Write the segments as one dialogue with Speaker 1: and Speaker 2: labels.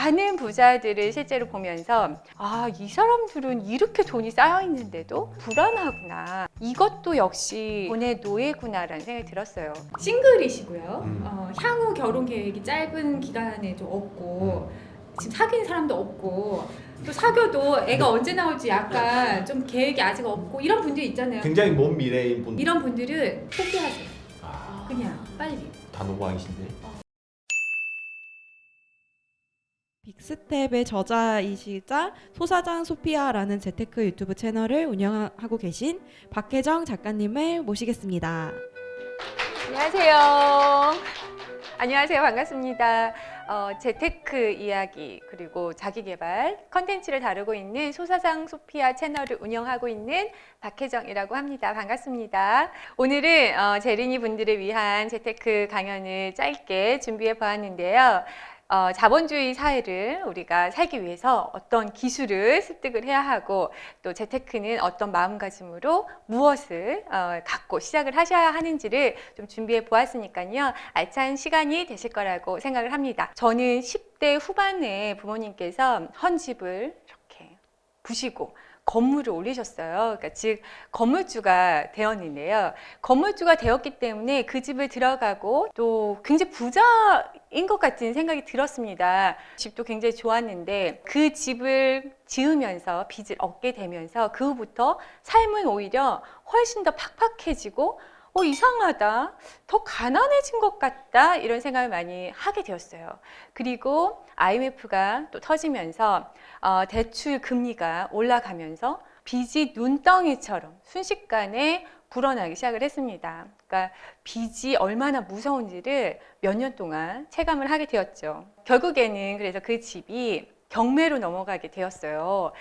Speaker 1: 많은 부자들을 실제로 보면서 이 사람들은 이렇게 돈이 쌓여 있는데도 불안하구나. 이것도 역시 돈의 노예구나라는 생각이 들었어요.
Speaker 2: 싱글이시고요. 향후 결혼 계획이 짧은 기간에 좀 없고 지금 사귀는 사람도 없고 또 사귀어도 애가 언제 나올지 약간 좀 계획이 아직 없고 이런 분들이 있잖아요.
Speaker 3: 굉장히 먼 미래인 분.
Speaker 2: 이런 분들은 포기하세요.
Speaker 3: 아,
Speaker 2: 그냥 빨리.
Speaker 3: 단호박이신데.
Speaker 4: 빅스텝의 저자이시자 소사장 소피아라는 재테크 유튜브 채널을 운영하고 계신 박혜정 작가님을 모시겠습니다.
Speaker 1: 안녕하세요. 안녕하세요. 반갑습니다. 재테크 이야기 그리고 자기개발 컨텐츠를 다루고 있는 소사장 소피아 채널을 운영하고 있는 박혜정이라고 합니다. 반갑습니다. 오늘은 제린이 분들을 위한 재테크 강연을 짧게 준비해 보았는데요. 자본주의 사회를 우리가 살기 위해서 어떤 기술을 습득을 해야 하고 또 재테크는 어떤 마음가짐으로 무엇을 갖고 시작을 하셔야 하는지를 좀 준비해 보았으니까요. 알찬 시간이 되실 거라고 생각을 합니다. 저는 10대 후반에 부모님께서 헌 집을 이렇게 부시고 건물을 올리셨어요. 그러니까 즉 건물주가 되었는데요. 건물주가 되었기 때문에 그 집을 들어가고 또 굉장히 부자인 것 같은 생각이 들었습니다. 집도 굉장히 좋았는데 그 집을 지으면서 빚을 얻게 되면서 그 후부터 삶은 오히려 훨씬 더 팍팍해지고 이상하다. 더 가난해진 것 같다. 이런 생각을 많이 하게 되었어요. 그리고 IMF가 또 터지면서 대출 금리가 올라가면서 빚이 눈덩이처럼 순식간에 불어나기 시작을 했습니다. 그러니까 빚이 얼마나 무서운지를 몇 년 동안 체감을 하게 되었죠. 결국에는 그래서 그 집이 경매로 넘어가게 되었어요.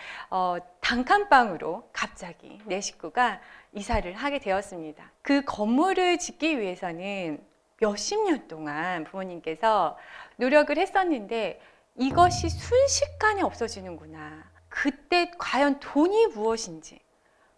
Speaker 1: 단칸방으로 갑자기 내 식구가 이사를 하게 되었습니다. 그 건물을 짓기 위해서는 몇십 년 동안 부모님께서 노력을 했었는데 이것이 순식간에 없어지는구나. 그때 과연 돈이 무엇인지,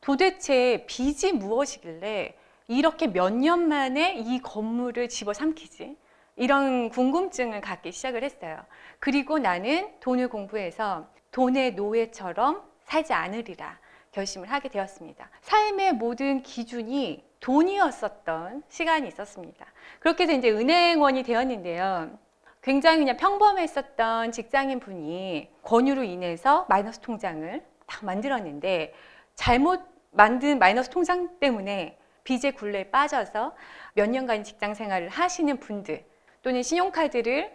Speaker 1: 도대체 빚이 무엇이길래 이렇게 몇 년 만에 이 건물을 집어삼키지? 이런 궁금증을 갖기 시작을 했어요. 그리고 나는 돈을 공부해서 돈의 노예처럼 살지 않으리라 결심을 하게 되었습니다. 삶의 모든 기준이 돈이었었던 시간이 있었습니다. 그렇게 해서 이제 은행원이 되었는데요. 굉장히 그냥 평범했었던 직장인 분이 권유로 인해서 마이너스 통장을 딱 만들었는데 잘못 만든 마이너스 통장 때문에 빚의 굴레에 빠져서 몇 년간 직장 생활을 하시는 분들 또는 신용카드를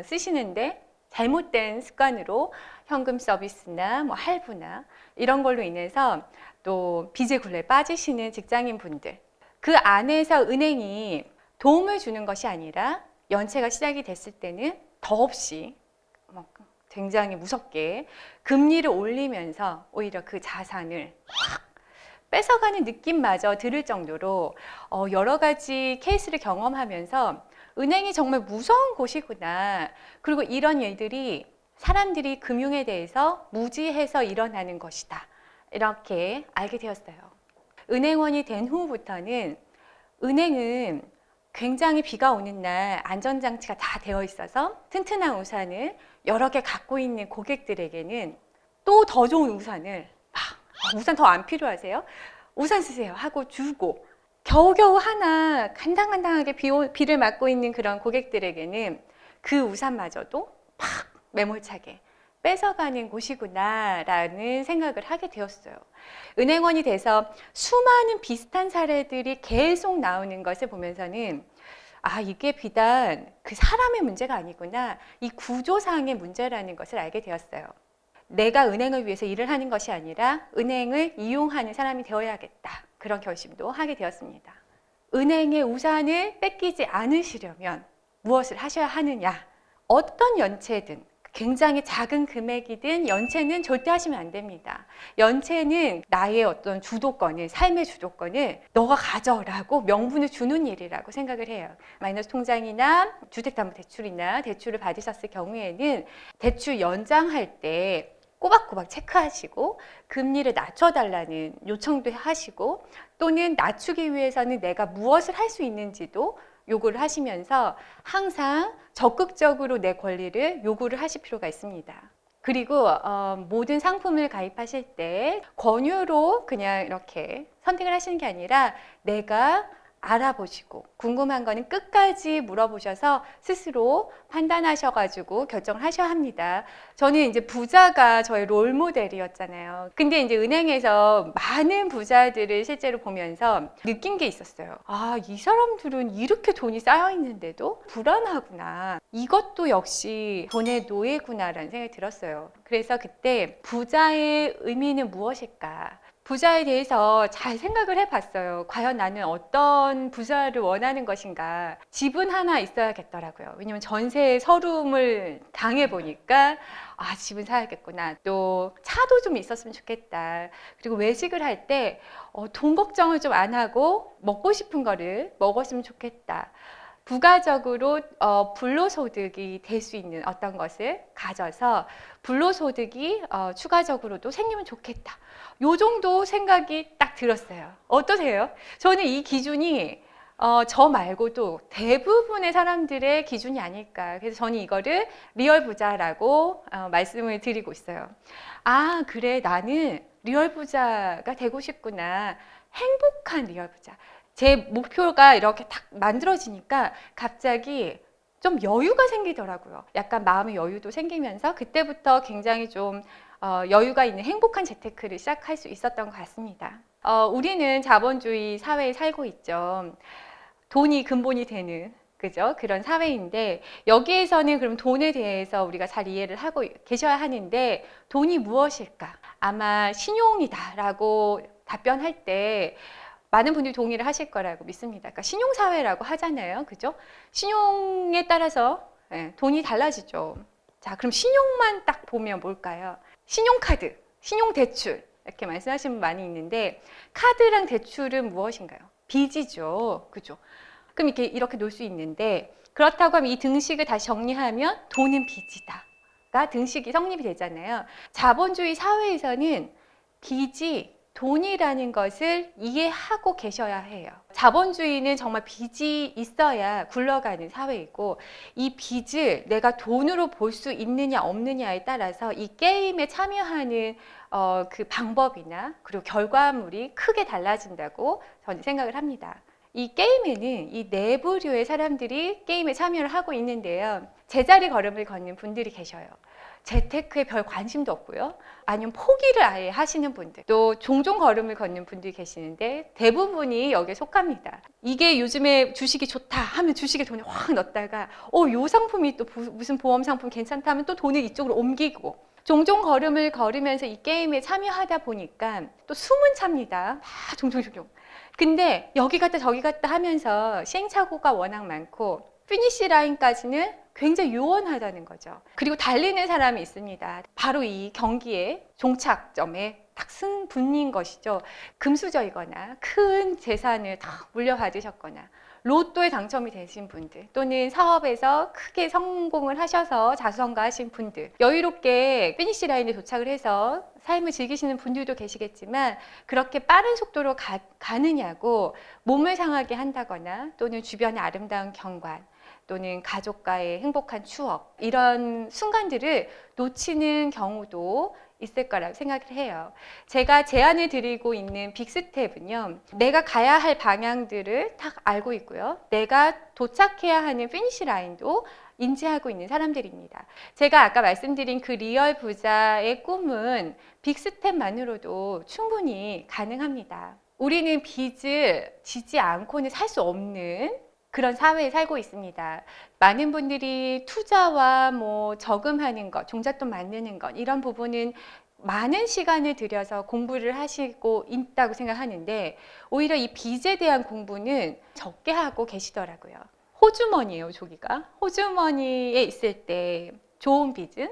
Speaker 1: 쓰시는데 잘못된 습관으로 현금 서비스나 뭐 할부나 이런 걸로 인해서 또 빚의 굴레에 빠지시는 직장인 분들, 그 안에서 은행이 도움을 주는 것이 아니라 연체가 시작이 됐을 때는 더없이 굉장히 무섭게 금리를 올리면서 오히려 그 자산을 확 뺏어가는 느낌마저 들을 정도로 여러 가지 케이스를 경험하면서 은행이 정말 무서운 곳이구나. 그리고 이런 일들이 사람들이 금융에 대해서 무지해서 일어나는 것이다. 이렇게 알게 되었어요. 은행원이 된 후부터는 은행은 굉장히 비가 오는 날 안전장치가 다 되어 있어서 튼튼한 우산을 여러 개 갖고 있는 고객들에게는 또 더 좋은 우산을 우산 더 안 필요하세요? 우산 쓰세요 하고 주고 겨우겨우 하나 간당간당하게 비를 맞고 있는 그런 고객들에게는 그 우산마저도 팍 매몰차게 뺏어가는 곳이구나라는 생각을 하게 되었어요. 은행원이 돼서 수많은 비슷한 사례들이 계속 나오는 것을 보면서는 이게 비단 그 사람의 문제가 아니구나. 이 구조상의 문제라는 것을 알게 되었어요. 내가 은행을 위해서 일을 하는 것이 아니라 은행을 이용하는 사람이 되어야겠다. 그런 결심도 하게 되었습니다. 은행의 우산을 뺏기지 않으시려면 무엇을 하셔야 하느냐? 어떤 연체든 굉장히 작은 금액이든 연체는 절대 하시면 안 됩니다. 연체는 나의 어떤 주도권을, 삶의 주도권을 너가 가져라고 명분을 주는 일이라고 생각을 해요. 마이너스 통장이나 주택담보대출이나 대출을 받으셨을 경우에는 대출 연장할 때 꼬박꼬박 체크하시고 금리를 낮춰달라는 요청도 하시고 또는 낮추기 위해서는 내가 무엇을 할 수 있는지도 요구를 하시면서 항상 적극적으로 내 권리를 요구를 하실 필요가 있습니다. 그리고 모든 상품을 가입하실 때 권유로 그냥 이렇게 선택을 하시는 게 아니라 내가 알아보시고 궁금한 거는 끝까지 물어보셔서 스스로 판단하셔가지고 결정을 하셔야 합니다. 저는 이제 부자가 저의 롤 모델이었잖아요. 근데 이제 은행에서 많은 부자들을 실제로 보면서 느낀 게 있었어요. 아, 이 사람들은 이렇게 돈이 쌓여 있는데도 불안하구나. 이것도 역시 돈의 노예구나라는 생각이 들었어요. 그래서 그때 부자의 의미는 무엇일까? 부자에 대해서 잘 생각을 해봤어요. 과연 나는 어떤 부자를 원하는 것인가. 집은 하나 있어야겠더라고요. 왜냐면 전세 서름을 당해보니까 아, 집은 사야겠구나. 또 차도 좀 있었으면 좋겠다. 그리고 외식을 할 때 돈 걱정을 좀 안 하고 먹고 싶은 거를 먹었으면 좋겠다. 부가적으로 불로소득이 될 수 있는 어떤 것을 가져서 불로소득이 추가적으로도 생기면 좋겠다. 요 정도 생각이 딱 들었어요. 어떠세요? 저는 이 기준이 저 말고도 대부분의 사람들의 기준이 아닐까. 그래서 저는 이거를 리얼 부자라고 말씀을 드리고 있어요. 아, 그래, 나는 리얼 부자가 되고 싶구나. 행복한 리얼 부자. 제 목표가 이렇게 딱 만들어지니까 갑자기 좀 여유가 생기더라고요. 약간 마음의 여유도 생기면서 그때부터 굉장히 좀 여유가 있는 행복한 재테크를 시작할 수 있었던 것 같습니다. 우리는 자본주의 사회에 살고 있죠. 돈이 근본이 되는 그죠? 그런 사회인데 여기에서는 그럼 돈에 대해서 우리가 잘 이해를 하고 계셔야 하는데 돈이 무엇일까? 아마 신용이다라고 답변할 때 많은 분들이 동의를 하실 거라고 믿습니다. 그러니까 신용사회라고 하잖아요. 그죠? 신용에 따라서 돈이 달라지죠. 자, 그럼 신용만 딱 보면 뭘까요? 신용카드, 신용대출 이렇게 말씀하시는 분 많이 있는데 카드랑 대출은 무엇인가요? 빚이죠. 그죠? 그럼 이렇게 놓을 수 있는데 그렇다고 하면 이 등식을 다시 정리하면 돈은 빚이다가 등식이 성립이 되잖아요. 자본주의 사회에서는 빚이 돈이라는 것을 이해하고 계셔야 해요. 자본주의는 정말 빚이 있어야 굴러가는 사회이고 이 빚을 내가 돈으로 볼 수 있느냐 없느냐에 따라서 이 게임에 참여하는 그 방법이나 그리고 결과물이 크게 달라진다고 저는 생각을 합니다. 이 게임에는 이 네 부류의 사람들이 게임에 참여를 하고 있는데요. 제자리 걸음을 걷는 분들이 계셔요. 재테크에 별 관심도 없고요. 아니면 포기를 아예 하시는 분들, 또 종종 걸음을 걷는 분들이 계시는데 대부분이 여기에 속합니다. 이게 요즘에 주식이 좋다 하면 주식에 돈을 확 넣었다가 요 상품이 또 무슨 보험 상품 괜찮다 하면 또 돈을 이쪽으로 옮기고 종종 걸음을 걸으면서 이 게임에 참여하다 보니까 또 숨은 찹니다. 막 종종. 근데 여기 갔다 저기 갔다 하면서 시행착오가 워낙 많고 피니시 라인까지는 굉장히 요원하다는 거죠. 그리고 달리는 사람이 있습니다. 바로 이 경기의 종착점에 딱 승분인 것이죠. 금수저이거나 큰 재산을 다 물려받으셨거나 로또에 당첨이 되신 분들 또는 사업에서 크게 성공을 하셔서 자수성가하신 분들 여유롭게 피니시 라인에 도착을 해서 삶을 즐기시는 분들도 계시겠지만 그렇게 빠른 속도로 가느냐고 몸을 상하게 한다거나 또는 주변의 아름다운 경관 또는 가족과의 행복한 추억 이런 순간들을 놓치는 경우도 있을 거라고 생각을 해요. 제가 제안을 드리고 있는 빅스텝은요. 내가 가야 할 방향들을 딱 알고 있고요. 내가 도착해야 하는 피니시 라인도 인지하고 있는 사람들입니다. 제가 아까 말씀드린 그 리얼 부자의 꿈은 빅스텝만으로도 충분히 가능합니다. 우리는 빚을 지지 않고는 살 수 없는 그런 사회에 살고 있습니다. 많은 분들이 투자와 저금하는 것, 종잣돈 만드는 것 이런 부분은 많은 시간을 들여서 공부를 하시고 있다고 생각하는데 오히려 이 빚에 대한 공부는 적게 하고 계시더라고요. 호주머니예요, 저기가. 호주머니에 있을 때 좋은 빚은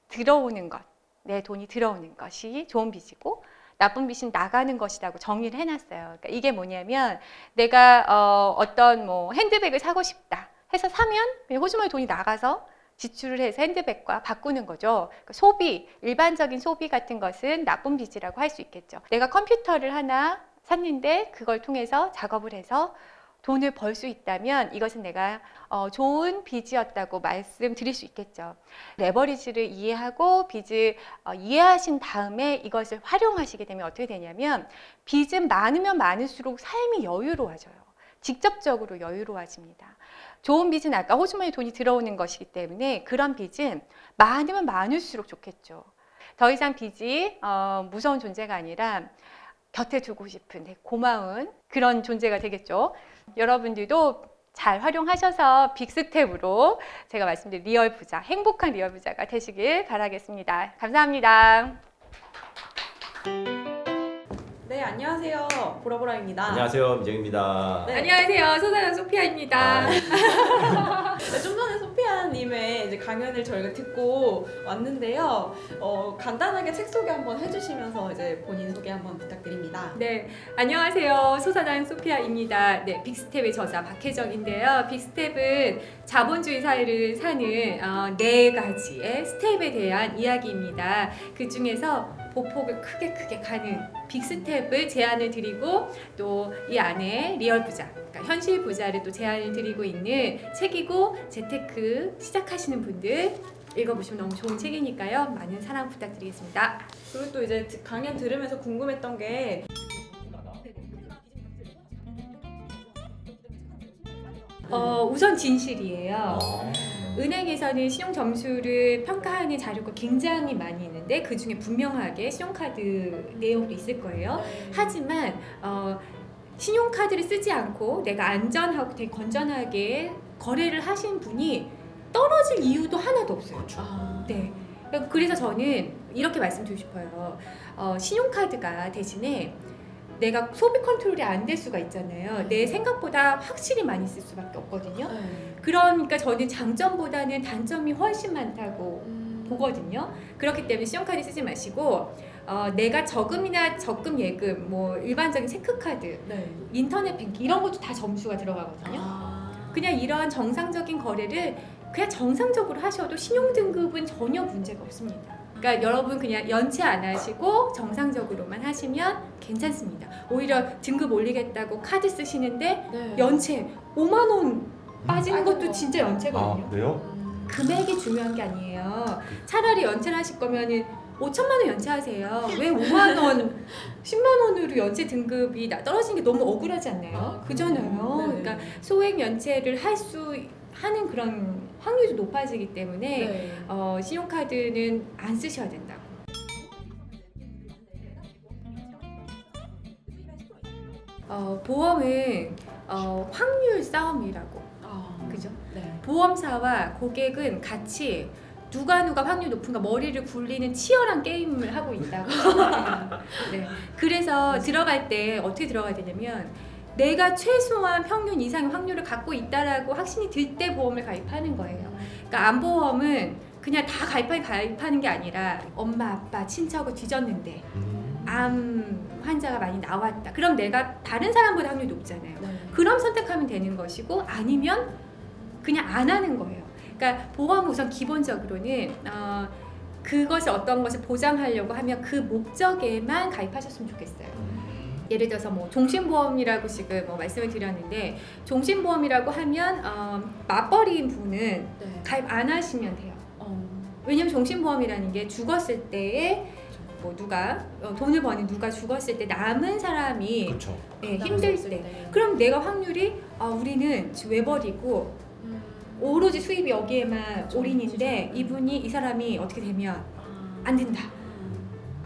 Speaker 1: 들어오는 것, 내 돈이 들어오는 것이 좋은 빚이고 나쁜 빚은 나가는 것이라고 정의를 해놨어요. 그러니까 이게 뭐냐면 내가 어떤 핸드백을 사고 싶다 해서 사면 그냥 호주머니 돈이 나가서 지출을 해서 핸드백과 바꾸는 거죠. 그러니까 소비, 일반적인 소비 같은 것은 나쁜 빚이라고 할 수 있겠죠. 내가 컴퓨터를 하나 샀는데 그걸 통해서 작업을 해서 돈을 벌 수 있다면 이것은 내가 좋은 빚이었다고 말씀드릴 수 있겠죠. 레버리지를 이해하고 빚을 이해하신 다음에 이것을 활용하시게 되면 어떻게 되냐면 빚은 많으면 많을수록 삶이 여유로워져요. 직접적으로 여유로워집니다. 좋은 빚은 아까 호주머니에 돈이 들어오는 것이기 때문에 그런 빚은 많으면 많을수록 좋겠죠. 더 이상 빚이 무서운 존재가 아니라 곁에 두고 싶은 고마운 그런 존재가 되겠죠. 여러분들도 잘 활용하셔서 빅스텝으로 제가 말씀드린 리얼 부자, 행복한 리얼 부자가 되시길 바라겠습니다. 감사합니다.
Speaker 4: 네, 안녕하세요. 보라보라입니다.
Speaker 3: 안녕하세요, 민정입니다.
Speaker 4: 네.
Speaker 1: 안녕하세요. 소사장 소피아입니다.
Speaker 3: 아,
Speaker 4: 네, 좀 전에 소피아님의 이제 강연을 저희가 듣고 왔는데요. 간단하게 책 소개 한번 해주시면서 이제 본인 소개 한번 부탁드립니다.
Speaker 1: 네, 안녕하세요. 소사장 소피아입니다. 네, 빅스텝의 저자 박혜정인데요. 빅스텝은 자본주의 사회를 사는 4가지의 스텝에 대한 이야기입니다. 그 중에서 보폭을 크게 가는 빅스텝을 제안을 드리고 또 이 안에 리얼 부자, 그러니까 현실 부자를 또 제안을 드리고 있는 책이고 재테크 시작하시는 분들 읽어보시면 너무 좋은 책이니까요. 많은 사랑 부탁드리겠습니다.
Speaker 4: 그리고 또 이제 강연 들으면서 궁금했던 게
Speaker 1: 우선 진실이에요.
Speaker 3: 어.
Speaker 1: 은행에서는 신용 점수를 평가하는 자료가 굉장히 많이 있는데 그 중에 분명하게 신용카드 내용도 있을 거예요. 하지만 신용카드를 쓰지 않고 내가 안전하고 되게 건전하게 거래를 하신 분이 떨어질 이유도 하나도 없어요.
Speaker 3: 그렇죠.
Speaker 1: 네. 그래서 저는 이렇게 말씀드리고 싶어요. 신용카드가 대신에 내가 소비 컨트롤이 안 될 수가 있잖아요. 내 생각보다 확실히 많이 쓸 수밖에 없거든요. 그러니까 저는 장점보다는 단점이 훨씬 많다고 보거든요. 그렇기 때문에 신용카드 쓰지 마시고 내가 저금이나 적금 예금, 뭐 일반적인 체크카드,
Speaker 4: 네.
Speaker 1: 인터넷 뱅킹 이런 것도 다 점수가 들어가거든요. 그냥 이런 정상적인 거래를 그냥 정상적으로 하셔도 신용등급은 전혀 문제가 없습니다. 그러니까 여러분 그냥 연체 안 하시고 정상적으로만 하시면 괜찮습니다. 오히려 등급 올리겠다고 카드 쓰시는데
Speaker 4: 네.
Speaker 1: 연체 5만 원 빠지는 것도 진짜 연체거든요.
Speaker 3: 아, 그래요?
Speaker 1: 금액이 중요한 게 아니에요. 차라리 연체를 하실 거면은 5천만 원 연체하세요. 왜 5만 원, 10만 원으로 연체 등급이 떨어지는 게 너무 억울하지 않나요? 그잖아요.
Speaker 4: 네.
Speaker 1: 그러니까 소액 연체를 하는 그런 확률이 높아지기 때문에
Speaker 4: 네.
Speaker 1: 신용카드는 안 쓰셔야 된다고. 보험은 확률 싸움이라고. 그죠?
Speaker 4: 네.
Speaker 1: 보험사와 고객은 같이 누가 확률 높은가 머리를 굴리는 치열한 게임을 하고 있다고. 네. 그래서 들어갈 때 어떻게 들어가야 되냐면 내가 최소한 평균 이상의 확률을 갖고 있다라고 확신이 들 때 보험을 가입하는 거예요. 그러니까 암보험은 그냥 다 가입하는 게 아니라 엄마, 아빠, 친척을 뒤졌는데 암 환자가 많이 나왔다. 그럼 내가 다른 사람보다 확률이 높잖아요.
Speaker 4: 네.
Speaker 1: 그럼 선택하면 되는 것이고 아니면 그냥 안 하는 거예요. 그러니까 보험은 우선 기본적으로는 그것이 어떤 것을 보장하려고 하면 그 목적에만 가입하셨으면 좋겠어요. 예를 들어서 뭐 종신보험이라고 지금 말씀을 드렸는데 종신보험이라고 하면 맞벌이인 분은
Speaker 4: 네.
Speaker 1: 가입 안 하시면 돼요. 왜냐면 종신보험이라는 게 죽었을 때에 뭐 누가 돈을 버는 누가 죽었을 때 남은 사람이
Speaker 3: 그렇죠.
Speaker 1: 예, 힘들 때 그럼 내가 확률이 우리는 지금 외벌이고 오로지 수입이 여기에만 올인인데 이 사람이 어떻게 되면 안 된다.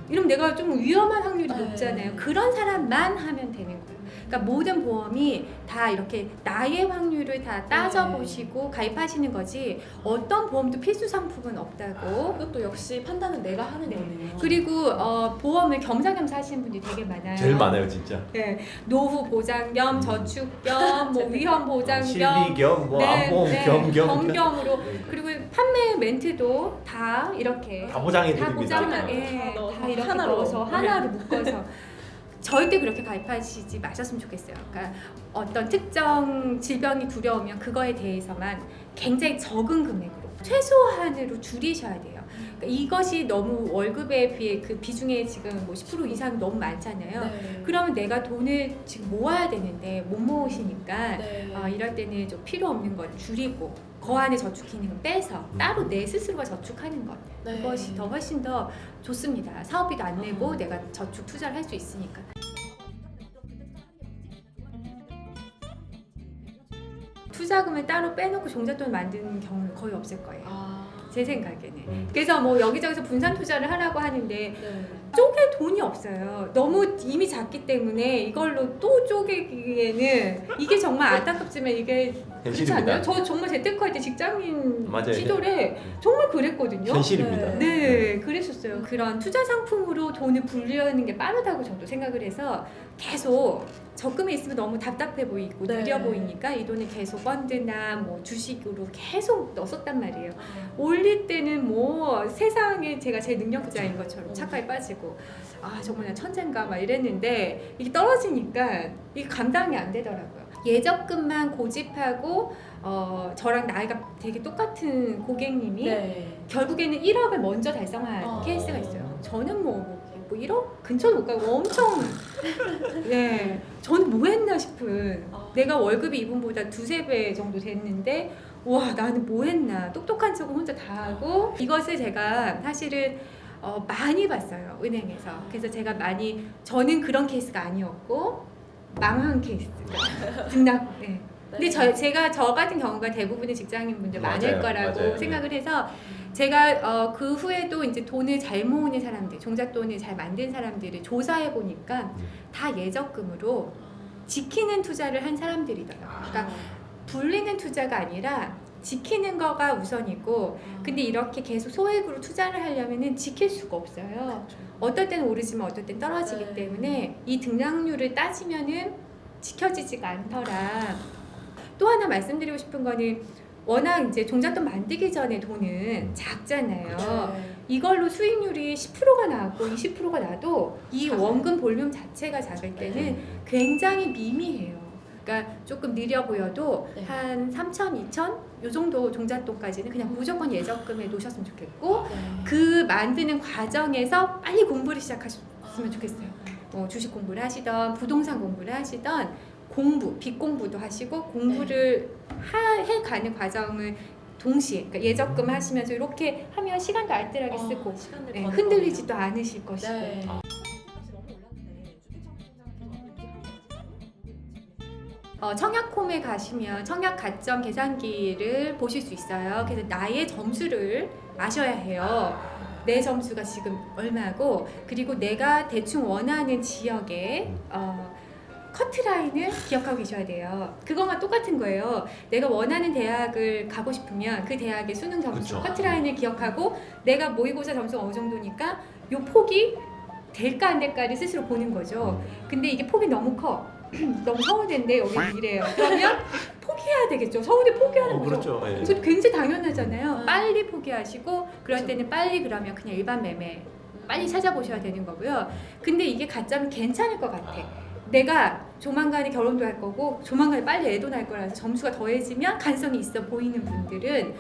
Speaker 1: 이러면 내가 좀 위험한 확률이
Speaker 4: 네.
Speaker 1: 높잖아요. 그런 사람만 하면 되는 거예요. 그러니까 모든 보험이 다 이렇게 나의 확률을 다 따져보시고 가입하시는 거지 어떤 보험도 필수 상품은 없다고.
Speaker 4: 그것도 역시 판단은 내가 하는
Speaker 1: 네.
Speaker 4: 거네요.
Speaker 1: 그리고 보험을 겸사겸사 하시는 분들이 되게 많아요.
Speaker 3: 제일 많아요, 진짜.
Speaker 1: 네, 노후 보장겸, 저축겸, 뭐 위험 보장겸,
Speaker 3: 실비겸, 뭐 암보험 겸.
Speaker 1: 겸으로 그리고 판매 멘트도 다 이렇게
Speaker 3: 다 보장해
Speaker 1: 다
Speaker 3: 드립니다.
Speaker 1: 보장을 다 이렇게
Speaker 4: 하나로.
Speaker 1: 넣어서 하나로 묶어서 절대 그렇게 가입하시지 마셨으면 좋겠어요. 그러니까 어떤 특정 질병이 두려우면 그거에 대해서만 굉장히 적은 금액으로 최소한으로 줄이셔야 돼요.
Speaker 2: 그러니까 이것이 너무 월급에 비해 그 비중에 지금 뭐 10% 이상 너무 많잖아요.
Speaker 4: 네.
Speaker 2: 그러면 내가 돈을 지금 모아야 되는데 못 모으시니까
Speaker 4: 네.
Speaker 2: 이럴 때는 좀 필요 없는 것 줄이고 거 안에 저축기능을 빼서 따로 내 스스로가 저축하는 것
Speaker 4: 네.
Speaker 2: 그것이 더 훨씬 더 좋습니다. 사업비도 안 내고 내가 저축 투자를 할 수 있으니까. 투자금을 따로 빼놓고 종잣돈을 만드는 경우는 거의 없을 거예요. 제 생각에는. 그래서 뭐 여기저기서 분산 투자를 하라고 하는데
Speaker 4: 네.
Speaker 2: 쪼갤 돈이 없어요. 너무 이미 작기 때문에 이걸로 또 쪼개기에는 이게 정말 안타깝지만 이게 그렇지
Speaker 3: 현실입니다.
Speaker 2: 않나요? 저 정말 재테크할 때 직장인
Speaker 3: 맞아요.
Speaker 2: 시절에 정말 그랬거든요.
Speaker 3: 현실입니다.
Speaker 2: 네, 그랬었어요. 그런 투자 상품으로 돈을 불리는 게 빠르다고 저도 생각을 해서 계속 적금에 있으면 너무 답답해 보이고
Speaker 4: 네.
Speaker 2: 느려 보이니까 이 돈을 계속 펀드나 뭐 주식으로 계속 넣었단 말이에요. 올릴 때는 뭐 세상에 제가 제일 능력자인 것처럼 착각에 빠지고 정말 나 천재인가 막 이랬는데 이게 떨어지니까 이게 감당이 안 되더라고요. 예적금만 고집하고 저랑 나이가 되게 똑같은 고객님이
Speaker 4: 네.
Speaker 2: 결국에는 1억을 먼저 달성한 케이스가 있어요. 저는 뭐 1억 근처도 못 가고 엄청 네 저는 뭐 했나 싶은 내가 월급이 이분보다 두세 배 정도 됐는데 와 나는 뭐 했나 똑똑한 척은 혼자 다 하고 이것을 제가 사실은 많이 봤어요 은행에서. 그래서 제가 많이 저는 그런 케이스가 아니었고 망한 케이스 등락 네. 근데 제가 저 같은 경우가 대부분의 직장인분들 많을
Speaker 3: 맞아요,
Speaker 2: 거라고
Speaker 3: 맞아요.
Speaker 2: 생각을 해서 제가 그 후에도 이제 돈을 잘 모으는 사람들, 종잣돈을 잘 만든 사람들을 조사해 보니까 다 예적금으로 지키는 투자를 한 사람들이더라고요. 그러니까 불리는 투자가 아니라 지키는 거가 우선이고 근데 이렇게 계속 소액으로 투자를 하려면은 지킬 수가 없어요. 어떨 때는 오르지만 어떨 때는 떨어지기
Speaker 4: 네.
Speaker 2: 때문에 이 등락률을 따지면은 지켜지지가 않더라. 또 하나 말씀드리고 싶은 거는 워낙 이제 종잣돈 만들기 전에 돈은 작잖아요. 이걸로 수익률이 10%가 나고 20%가 나도 이 원금 볼륨 자체가 작을 때는 굉장히 미미해요. 그러니까 조금 느려 보여도
Speaker 4: 네.
Speaker 2: 한 3천, 2천 요 정도 종잣돈까지는 그냥 무조건 예적금에 놓으셨으면 좋겠고 그 만드는 과정에서 빨리 공부를 시작하셨으면 좋겠어요. 주식 공부를 하시던 부동산 공부를 하시던 빚 공부도 하시고 공부를 해가는 과정을 동시에 그러니까 예적금 하시면서 이렇게 하면 시간도 알뜰하게 쓰고 네, 흔들리지도 않으실 것이고
Speaker 4: 네.
Speaker 2: 청약홈에 가시면 청약 가점 계산기를 보실 수 있어요. 그래서 나의 점수를 아셔야 해요. 내 점수가 지금 얼마고 그리고 내가 대충 원하는 지역에 커트라인을 기억하고 계셔야 돼요. 그거만 똑같은 거예요. 내가 원하는 대학을 가고 싶으면 그 대학의 수능 점수
Speaker 3: 그쵸.
Speaker 2: 커트라인을 기억하고 내가 모의고사 점수가 어느 정도니까 요 폭이 될까 안 될까를 스스로 보는 거죠. 근데 이게 폭이 너무 커. 너무 서울대인데 여기 이래요. 그러면 포기해야 되겠죠. 서울대 포기하는 거죠.
Speaker 3: 그렇죠. 예.
Speaker 2: 그거 굉장히 당연하잖아요. 빨리 포기하시고 그럴 때는 빨리 그러면 그냥 일반 매매 빨리 찾아보셔야 되는 거고요. 근데 이게 가점이 괜찮을 것 같아. 내가 조만간에 결혼도 할 거고 조만간에 빨리 애도 낳을 거라서 점수가 더해지면 가능성이 있어 보이는 분들은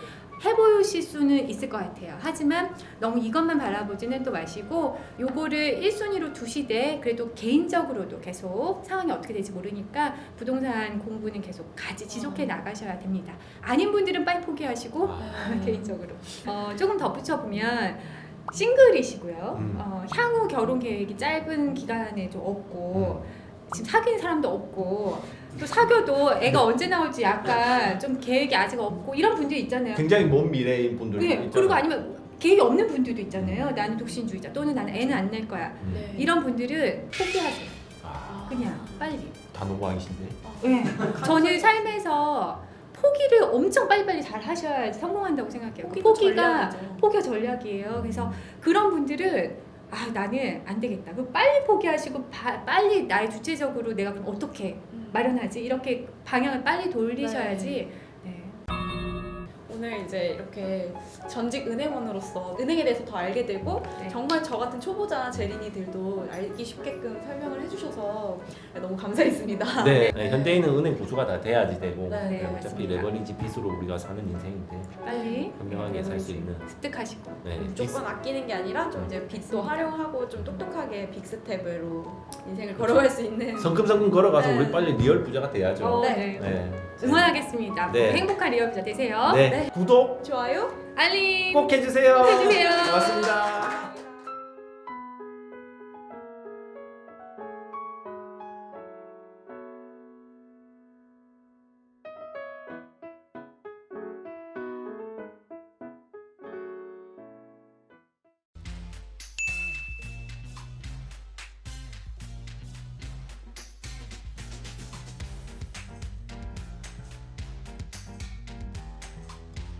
Speaker 2: 해보실 수는 있을 것 같아요. 하지만 너무 이것만 바라보지는 또 마시고 요거를 1순위로 두시되 그래도 개인적으로도 계속 상황이 어떻게 될지 모르니까 부동산 공부는 계속 같이 지속해 나가셔야 됩니다. 아닌 분들은 빨리 포기하시고 개인적으로 조금 덧붙여보면 싱글이시고요. 향후 결혼 계획이 짧은 기간에 좀 없고 지금 사귀는 사람도 없고 또 사귀어도 애가 언제 나올지 약간 좀 계획이 아직 없고 이런 분들이 있잖아요.
Speaker 3: 굉장히 먼 미래인 분들
Speaker 2: 네,
Speaker 3: 있잖아요.
Speaker 2: 그리고 아니면 계획이 없는 분들도 있잖아요. 나는 독신주의자 또는 나는 애는 안 낼 거야. 이런 분들은 포기하세요. 그냥 빨리.
Speaker 3: 단호박이신데.
Speaker 2: 네. 저는 삶에서 포기를 엄청 빨리빨리 잘 하셔야지 성공한다고 생각해요. 포기가 전략이에요. 그래서 그런 분들은 나는 안 되겠다. 그럼 빨리 포기하시고 빨리 나의 주체적으로 내가 그럼 어떻게 마련하지? 이렇게 방향을 빨리 돌리셔야지. 네.
Speaker 4: 오늘 이제 이렇게 전직 은행원으로서 은행에 대해서 더 알게 되고
Speaker 2: 네.
Speaker 4: 정말 저 같은 초보자 제린이들도 알기 쉽게끔 설명을 해주셔서 너무 감사했습니다.
Speaker 3: 네, 네, 현대인은 은행 구조가 다 돼야지 되고
Speaker 4: 네,
Speaker 2: 네,
Speaker 3: 어차피
Speaker 2: 맞습니다.
Speaker 3: 레버리지 빚으로 우리가 사는 인생인데
Speaker 2: 빨리
Speaker 3: 현명하게 살 수 있는
Speaker 2: 습득하시고
Speaker 3: 네,
Speaker 4: 무조건 아끼는 게 아니라 좀 이제 빚도 활용하고 좀 똑똑하게 빅스텝으로 인생을 걸어갈 수 있는
Speaker 3: 성큼성큼 걸어가서
Speaker 4: 네.
Speaker 3: 우리 빨리 리얼 부자가 돼야죠.
Speaker 2: 네.
Speaker 3: 네.
Speaker 2: 응원하겠습니다.
Speaker 3: 네.
Speaker 2: 행복한 리얼 부자 되세요.
Speaker 3: 네. 구독
Speaker 4: 좋아요.
Speaker 2: 알림
Speaker 3: 꼭 해주세요.
Speaker 2: 꼭 해주세요.
Speaker 3: 고맙습니다.